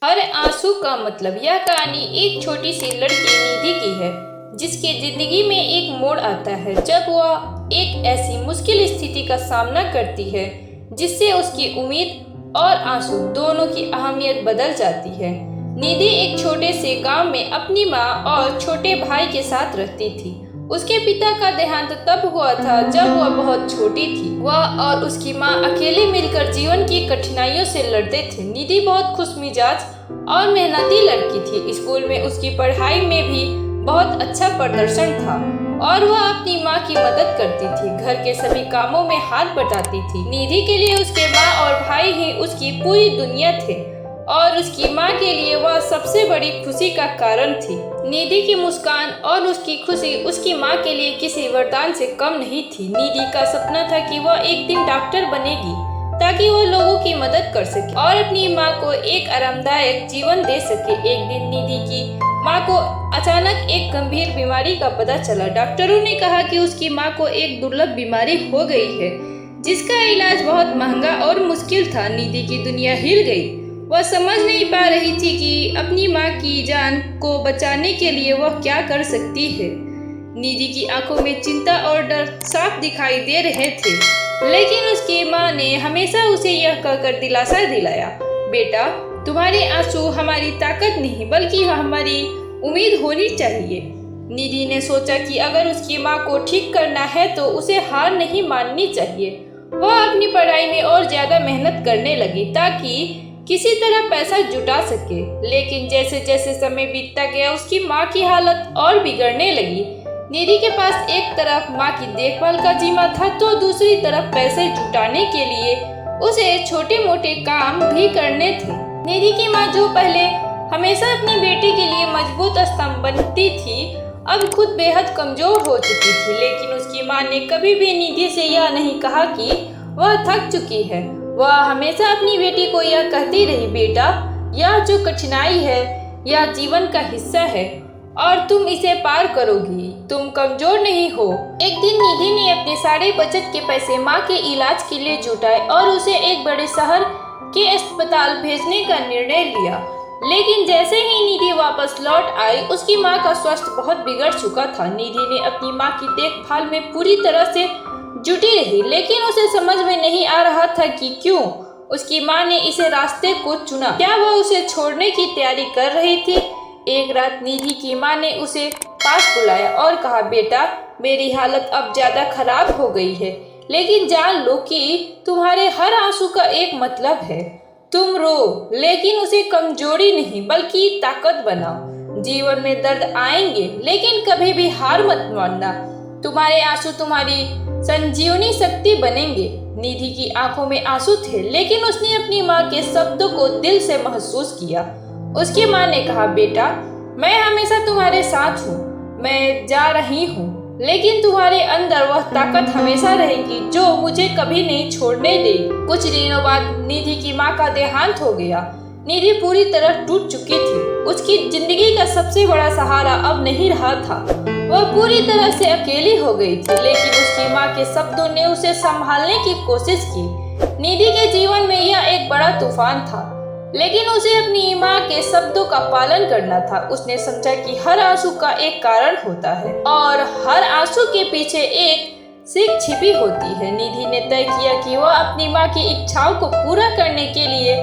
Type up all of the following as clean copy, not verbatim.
हर आंसू का मतलब। यह कहानी एक छोटी सी लड़की निधि की है, जिसकी जिंदगी में एक मोड़ आता है जब वह एक ऐसी मुश्किल स्थिति का सामना करती है जिससे उसकी उम्मीद और आंसू दोनों की अहमियत बदल जाती है। निधि एक छोटे से गांव में अपनी माँ और छोटे भाई के साथ रहती थी। उसके पिता का देहांत तब हुआ था जब वह बहुत छोटी थी। वह और उसकी माँ अकेले मिलकर जीवन की कठिनाइयों से लड़ते थे। निधि बहुत खुशमिजाज और मेहनती लड़की थी। स्कूल में उसकी पढ़ाई में भी बहुत अच्छा प्रदर्शन था और वह अपनी माँ की मदद करती थी। घर के सभी कामों में हाथ बटाती थी। निधि के लिए उसके माँ और भाई ही उसकी पूरी दुनिया थे और उसकी माँ के लिए वह सबसे बड़ी खुशी का कारण थी। निधि की मुस्कान और उसकी खुशी उसकी माँ के लिए किसी वरदान से कम नहीं थी। निधि का सपना था कि वह एक दिन डॉक्टर बनेगी ताकि वह लोगों की मदद कर सके और अपनी माँ को एक आरामदायक जीवन दे सके। एक दिन निधि की माँ को अचानक एक गंभीर बीमारी का पता चला। डॉक्टरों ने कहा कि उसकी माँ को एक दुर्लभ बीमारी हो गई है जिसका इलाज बहुत महंगा और मुश्किल था। निधि की दुनिया हिल गई। वह समझ नहीं पा रही थी कि अपनी माँ की जान को बचाने के लिए वह क्या कर सकती है। निधि की आंखों में चिंता और डर साफ दिखाई दे रहे थे, लेकिन उसकी माँ ने हमेशा उसे यह कहकर दिलासा दिलाया, बेटा, तुम्हारे आंसू हमारी ताकत नहीं बल्कि हमारी उम्मीद होनी चाहिए। निधि ने सोचा कि अगर उसकी माँ को ठीक करना है तो उसे हार नहीं माननी चाहिए। वह अपनी पढ़ाई में और ज्यादा मेहनत करने लगी ताकि किसी तरह पैसा जुटा सके। लेकिन जैसे जैसे समय बीतता गया उसकी माँ की हालत और बिगड़ने लगी। निधि के पास एक तरफ माँ की देखभाल का जिम्मा था तो दूसरी तरफ पैसे जुटाने के लिए उसे छोटे मोटे काम भी करने थे। निधि की माँ जो पहले हमेशा अपनी बेटी के लिए मजबूत स्तंभ बनती थी, अब खुद बेहद कमजोर हो चुकी थी। लेकिन उसकी माँ ने कभी भी निधि से यह नहीं कहा कि वह थक चुकी है। वह हमेशा अपनी बेटी को यह कहती रही, बेटा, यह जो कठिनाई है यह जीवन का हिस्सा है और तुम इसे पार करोगी। तुम कमजोर नहीं हो। एक दिन निधि ने अपने सारे बचत के पैसे माँ के इलाज के लिए जुटाए और उसे एक बड़े शहर के अस्पताल भेजने का निर्णय लिया। लेकिन जैसे ही निधि वापस लौट आई उसकी माँ का स्वास्थ्य बहुत बिगड़ चुका था। निधि ने अपनी माँ की देखभाल में पूरी तरह से जुटी रही, लेकिन उसे समझ में नहीं आ रहा था कि क्यों उसकी माँ ने इसे रास्ते को चुना। क्या वह उसे छोड़ने की तैयारी कर रही थी? एक रात निधि की माँ ने उसे पास बुलाया और कहा, बेटा, मेरी हालत अब ज्यादा खराब हो गई है, लेकिन जान लो कि तुम्हारे हर आंसू का एक मतलब है। तुम रो, लेकिन उसे कमजोरी नहीं बल्कि ताकत बनाओ। जीवन में दर्द आएंगे, लेकिन कभी भी हार मत मानना। तुम्हारे आंसू तुम्हारी संजीवनी शक्ति बनेंगे। निधि की आंखों में आंसू थे, लेकिन उसने अपनी माँ के शब्दों को दिल से महसूस किया। उसकी माँ ने कहा, बेटा, मैं हमेशा तुम्हारे साथ हूँ। मैं जा रही हूँ, लेकिन तुम्हारे अंदर वह ताकत हमेशा रहेगी जो मुझे कभी नहीं छोड़ने देगी। कुछ दिनों बाद निधि की माँ का देहांत हो गया। निधि पूरी तरह टूट चुकी थी। उसकी जिंदगी का सबसे बड़ा सहारा अब नहीं रहा था। वह पूरी तरह से अकेली हो गई थी, लेकिन उसकी माँ के शब्दों ने उसे संभालने की कोशिश की। निधि के जीवन में यह एक बड़ा तूफान था, लेकिन उसे अपनी माँ के शब्दों का पालन करना था। उसने समझा कि हर आंसू का एक कारण होता है और हर आंसू के पीछे एक सीख छिपी होती है। निधि ने तय किया कि वह अपनी माँ की इच्छाओं को पूरा करने के लिए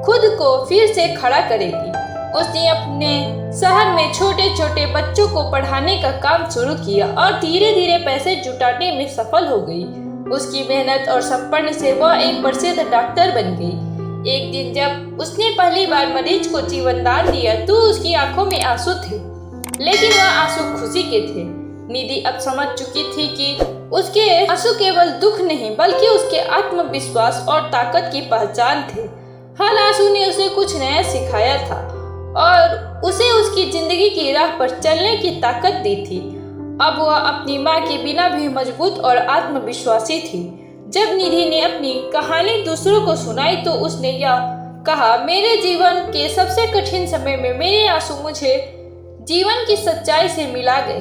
खुद को फिर से खड़ा करेगी। उसने अपने शहर में छोटे छोटे बच्चों को पढ़ाने का काम शुरू किया और धीरे धीरे पैसे जुटाने में सफल हो गई। उसकी मेहनत और सपने से वह एक प्रसिद्ध डॉक्टर बन गई। एक दिन जब उसने पहली बार मरीज को जीवन दान दिया तो उसकी आंखों में आंसू थे, लेकिन वह आंसू खुशी के थे। निधि अब समझ चुकी थी कि उसके आंसू केवल दुख नहीं बल्कि उसके आत्मविश्वास और ताकत की पहचान थे। हर आंसू ने उसे कुछ नया सिखाया था और उसे उसकी जिंदगी की राह पर चलने की ताकत दी थी। अब वह अपनी माँ के बिना भी मजबूत और आत्मविश्वासी थी। जब निधि ने अपनी कहानी दूसरों को सुनाई तो उसने यह कहा, मेरे जीवन के सबसे कठिन समय में मेरे आंसू मुझे जीवन की सच्चाई से मिला गए।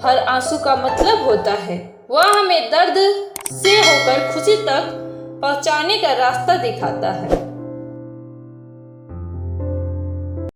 हर आंसू का मतलब होता है, वह हमें दर्द से होकर खुशी तक पहुँचाने का रास्ता दिखाता है।